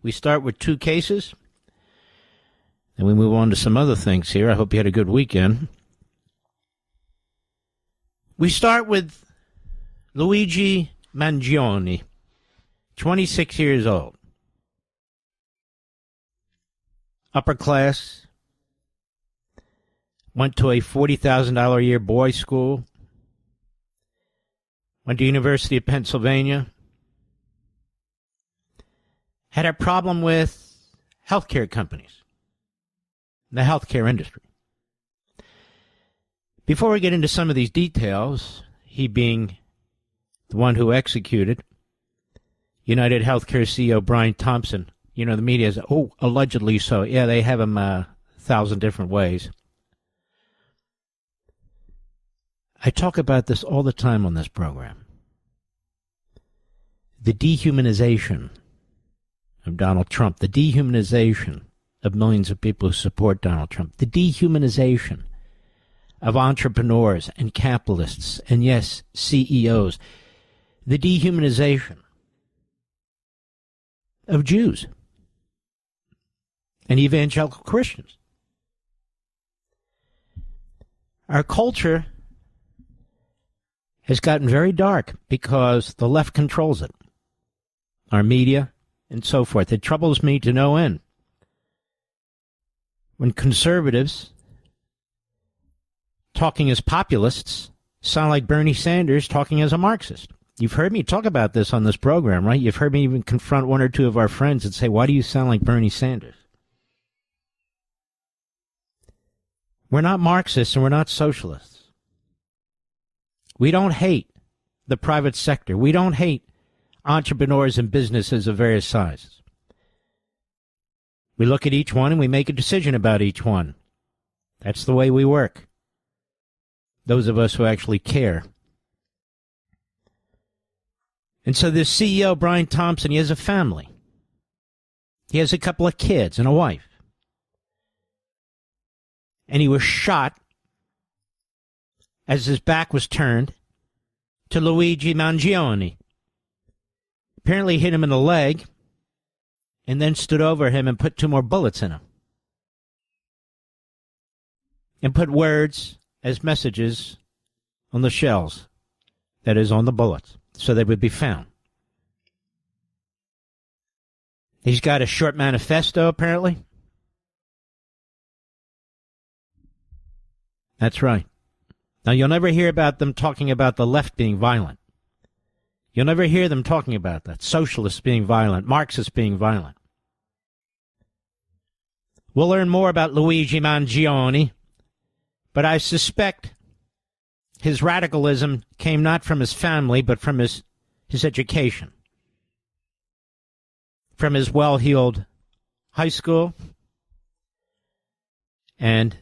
We start with two cases, and we move on to some other things here. I hope you had a good weekend. We start with Luigi Mangione, 26 years old. Upper class, went to a $40,000 a year boys' school, went to University of Pennsylvania, had a problem with healthcare companies, the healthcare industry. Before we get into some of these details, he being the one who executed UnitedHealthcare CEO Brian Thompson, you know, the media is, allegedly so. Yeah, they have him 1,000 different ways. I talk about this all the time on this program. The dehumanization of Donald Trump, the dehumanization of millions of people who support Donald Trump, the dehumanization of entrepreneurs and capitalists and, yes, CEOs, the dehumanization of Jews and evangelical Christians. Our culture has gotten very dark because the left controls it, our media and so forth. It troubles me to no end when conservatives talking as populists sound like Bernie Sanders talking as a Marxist. You've heard me talk about this on this program, right? You've heard me even confront one or two of our friends and say, why do you sound like Bernie Sanders? We're not Marxists and we're not socialists. We don't hate the private sector. We don't hate entrepreneurs and businesses of various sizes. We look at each one and we make a decision about each one. That's the way we work. Those of us who actually care. And so this CEO, Brian Thompson, he has a family. He has a couple of kids and a wife. And he was shot as his back was turned to Luigi Mangione. Apparently hit him in the leg and then stood over him and put 2 more bullets in him. And put words as messages on the shells, that is, on the bullets, so they would be found. He's got a short manifesto, apparently. That's right. Now, you'll never hear about them talking about the left being violent. You'll never hear them talking about that. Socialists being violent, Marxists being violent. We'll learn more about Luigi Mangione, but I suspect his radicalism came not from his family, but from his education. From his well-heeled high school and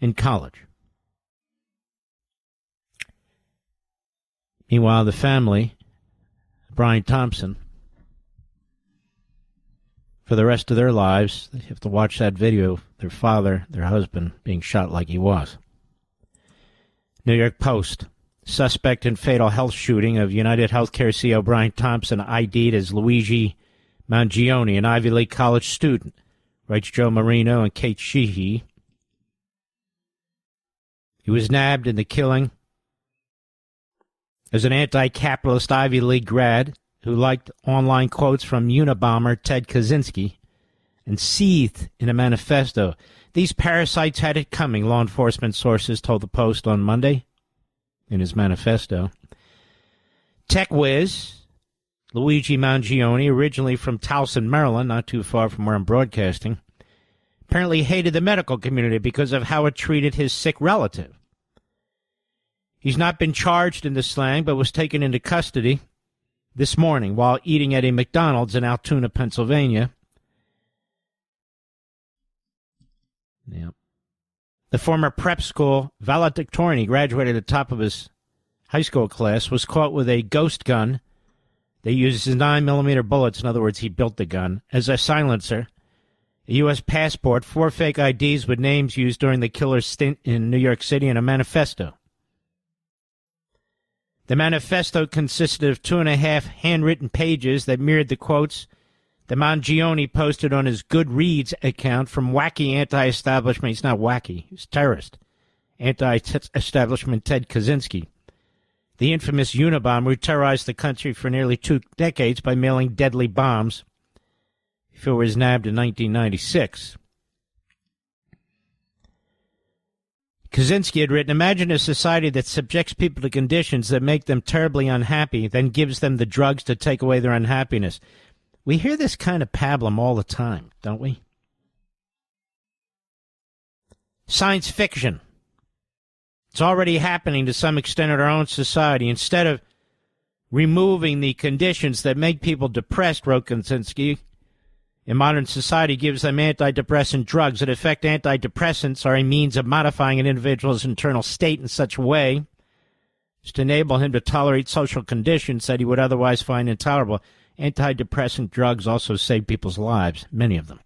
in college. Meanwhile, the family, Brian Thompson, for the rest of their lives, they have to watch that video of their father, their husband, being shot like he was. New York Post, suspect in fatal health shooting of UnitedHealthcare CEO Brian Thompson, ID'd as Luigi Mangione, an Ivy League college student, writes Joe Marino and Kate Sheehy. He was nabbed in the killing as an anti-capitalist Ivy League grad who liked online quotes from Unabomber Ted Kaczynski and seethed in a manifesto. These parasites had it coming, law enforcement sources told the Post on Monday in his manifesto. Tech whiz Luigi Mangione, originally from Towson, Maryland, not too far from where I'm broadcasting, apparently hated the medical community because of how it treated his sick relative. He's not been charged in the slang, but was taken into custody this morning while eating at a McDonald's in Altoona, Pennsylvania. Yeah. The former prep school valedictorian, he graduated at the top of his high school class, was caught with a ghost gun. They used his 9mm bullets, in other words, he built the gun, as a silencer, a U.S. passport, 4 fake IDs with names used during the killer's stint in New York City, and a manifesto. The manifesto consisted of 2.5 handwritten pages that mirrored the quotes that Mangione posted on his Goodreads account from wacky anti-establishment. He's not wacky. He's terrorist. Anti-establishment Ted Kaczynski, the infamous Unabomber who terrorized the country for nearly 2 decades by mailing deadly bombs before he was nabbed in 1996. Kaczynski had written, imagine a society that subjects people to conditions that make them terribly unhappy, then gives them the drugs to take away their unhappiness. We hear this kind of pablum all the time, don't we? Science fiction. It's already happening to some extent in our own society. Instead of removing the conditions that make people depressed, wrote Kaczynski, in modern society gives them antidepressant drugs. In effect, antidepressants are a means of modifying an individual's internal state in such a way as to enable him to tolerate social conditions that he would otherwise find intolerable. Antidepressant drugs also save people's lives, many of them.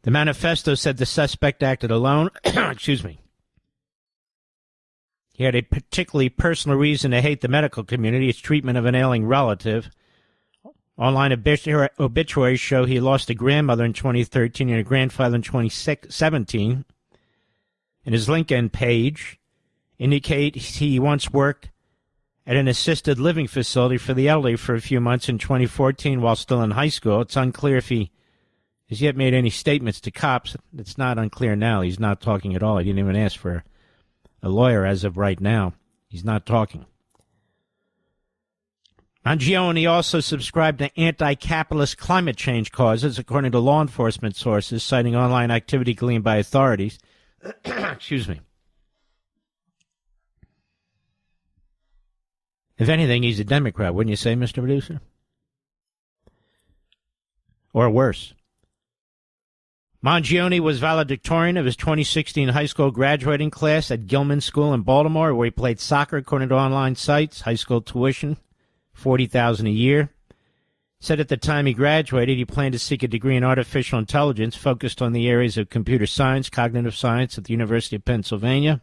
The manifesto said the suspect acted alone. Excuse me. He had a particularly personal reason to hate the medical community, its treatment of an ailing relative. Online obituaries show he lost a grandmother in 2013 and a grandfather in 2017. And his LinkedIn page indicates he once worked at an assisted living facility for the elderly for a few months in 2014 while still in high school. It's unclear if he has yet made any statements to cops. It's not unclear now. He's not talking at all. He didn't even ask for a lawyer as of right now. He's not talking. Mangione also subscribed to anti-capitalist climate change causes, according to law enforcement sources, citing online activity gleaned by authorities. Excuse me. If anything, he's a Democrat, wouldn't you say, Mr. Producer? Or worse. Mangione was valedictorian of his 2016 high school graduating class at Gilman School in Baltimore, where he played soccer, according to online sites. High school tuition, $40,000 a year. Said at the time he graduated, he planned to seek a degree in artificial intelligence, focused on the areas of computer science, cognitive science at the University of Pennsylvania.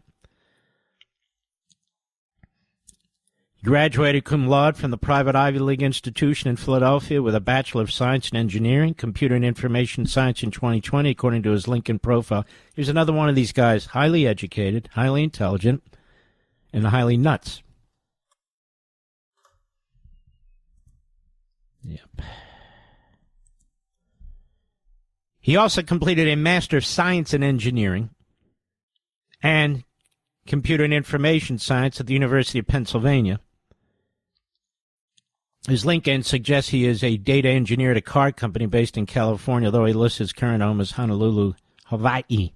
He graduated cum laude from the private Ivy League institution in Philadelphia with a Bachelor of Science in Engineering, Computer and Information Science in 2020, according to his LinkedIn profile. Here's another one of these guys, highly educated, highly intelligent, and highly nuts. Yep. He also completed a Master of Science in Engineering and Computer and Information Science at the University of Pennsylvania. His LinkedIn suggests he is a data engineer at a car company based in California, though he lists his current home as Honolulu, Hawaii.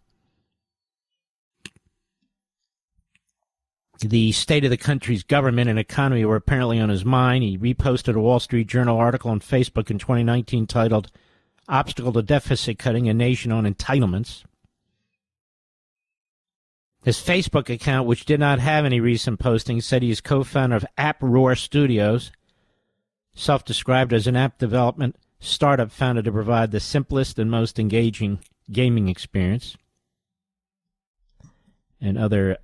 The state of the country's government and economy were apparently on his mind. He reposted a Wall Street Journal article on Facebook in 2019 titled, Obstacle to Deficit Cutting, a Nation on Entitlements. His Facebook account, which did not have any recent postings, said he is co-founder of AppRoar Studios, self-described as an app development startup founded to provide the simplest and most engaging gaming experience, and other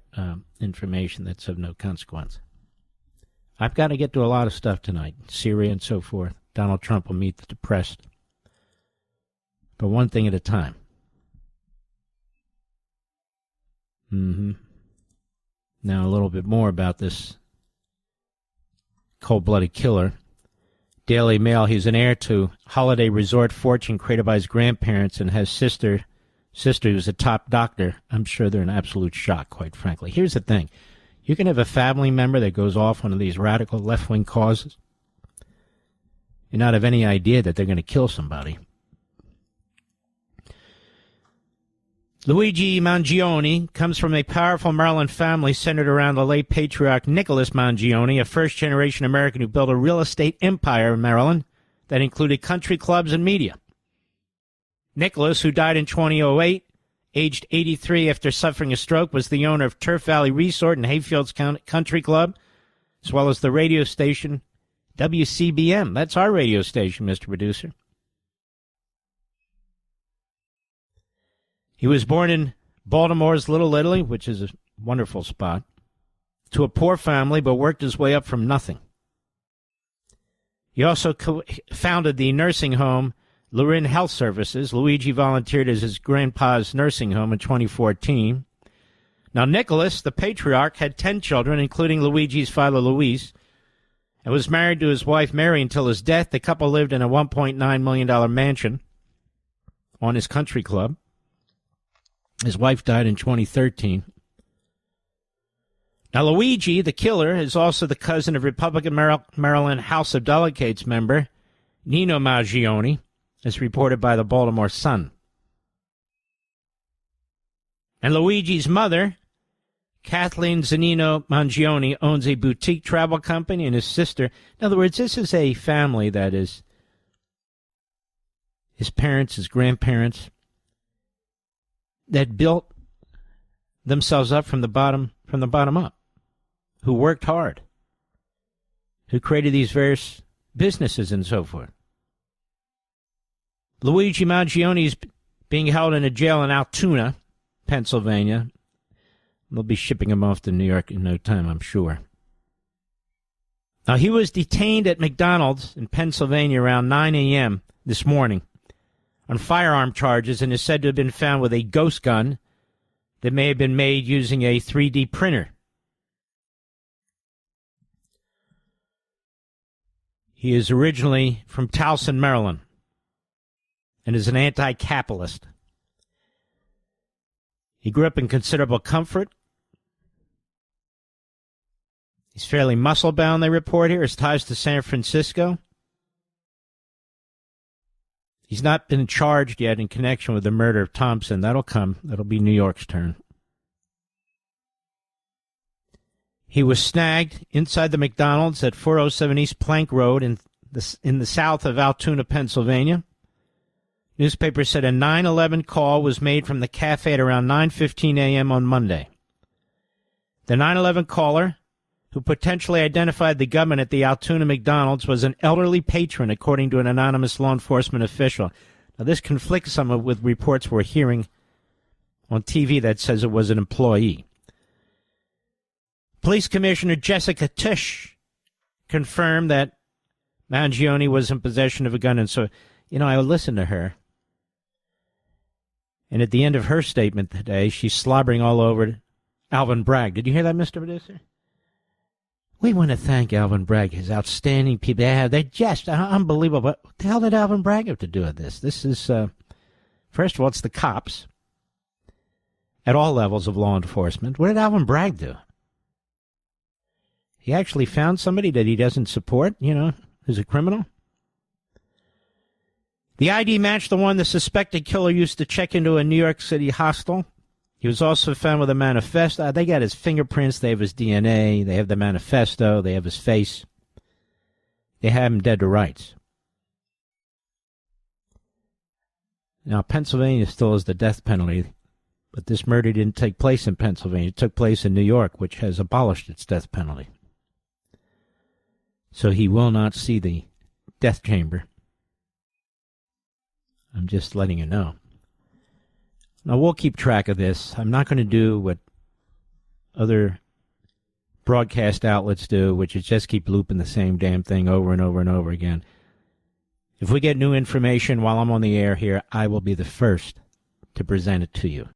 information that's of no consequence. I've got to get to a lot of stuff tonight, Syria and so forth. Donald Trump will meet the depressed. But one thing at a time. Now a little bit more about this cold-blooded killer. Daily Mail, he's an heir to holiday resort fortune created by his grandparents and has sister who's a top doctor. I'm sure they're in absolute shock, quite frankly. Here's the thing. You can have a family member that goes off one of these radical left-wing causes and not have any idea that they're going to kill somebody. Luigi Mangione comes from a powerful Maryland family centered around the late patriarch Nicholas Mangione, a first-generation American who built a real estate empire in Maryland that included country clubs and media. Nicholas, who died in 2008, aged 83 after suffering a stroke, was the owner of Turf Valley Resort and Hayfields Country Club, as well as the radio station WCBM. That's our radio station, Mr. Producer. He was born in Baltimore's Little Italy, which is a wonderful spot, to a poor family, but worked his way up from nothing. He also founded the nursing home Levin Health Services. Luigi volunteered as his grandpa's nursing home in 2014. Now, Nicholas, the patriarch, had 10 children, including Luigi's father, Luis, and was married to his wife, Mary, until his death. The couple lived in a $1.9 million mansion on his country club. His wife died in 2013. Now, Luigi, the killer, is also the cousin of Republican Maryland House of Delegates member Nino Mangione, as reported by the Baltimore Sun. And Luigi's mother, Kathleen Zanino Mangione, owns a boutique travel company, and his sister. In other words, this is a family that is his parents, his grandparents, that built themselves up from the bottom up, who worked hard, who created these various businesses and so forth. Luigi Mangione is being held in a jail in Altoona, Pennsylvania. They'll be shipping him off to New York in no time, I'm sure. Now, he was detained at McDonald's in Pennsylvania around 9 a.m. this morning on firearm charges and is said to have been found with a ghost gun that may have been made using a 3D printer. He is originally from Towson, Maryland, and is an anti-capitalist. He grew up in considerable comfort. He's fairly muscle-bound, they report here. His ties to San Francisco. He's not been charged yet in connection with the murder of Thompson. That'll come. That'll be New York's turn. He was snagged inside the McDonald's at 407 East Plank Road in the south of Altoona, Pennsylvania. Newspaper said a 911 call was made from the cafe at around 9:15 a.m. on Monday. The 911 caller, who potentially identified the gunman at the Altoona McDonald's, was an elderly patron, according to an anonymous law enforcement official. Now, this conflicts some with reports we're hearing on TV that says it was an employee. Police Commissioner Jessica Tisch confirmed that Mangione was in possession of a gun. And so, I listened to her. And at the end of her statement today, she's slobbering all over Alvin Bragg. Did you hear that, Mr. Producer? We want to thank Alvin Bragg, his outstanding people. They're just unbelievable. What the hell did Alvin Bragg have to do with this? This is, first of all, it's the cops at all levels of law enforcement. What did Alvin Bragg do? He actually found somebody that he doesn't support, who's a criminal. The ID matched the one the suspected killer used to check into a New York City hostel. He was also found with a manifesto. They got his fingerprints. They have his DNA. They have the manifesto. They have his face. They have him dead to rights. Now, Pennsylvania still has the death penalty, but this murder didn't take place in Pennsylvania. It took place in New York, which has abolished its death penalty. So he will not see the death chamber. I'm just letting you know. Now, we'll keep track of this. I'm not going to do what other broadcast outlets do, which is just keep looping the same damn thing over and over and over again. If we get new information while I'm on the air here, I will be the first to present it to you.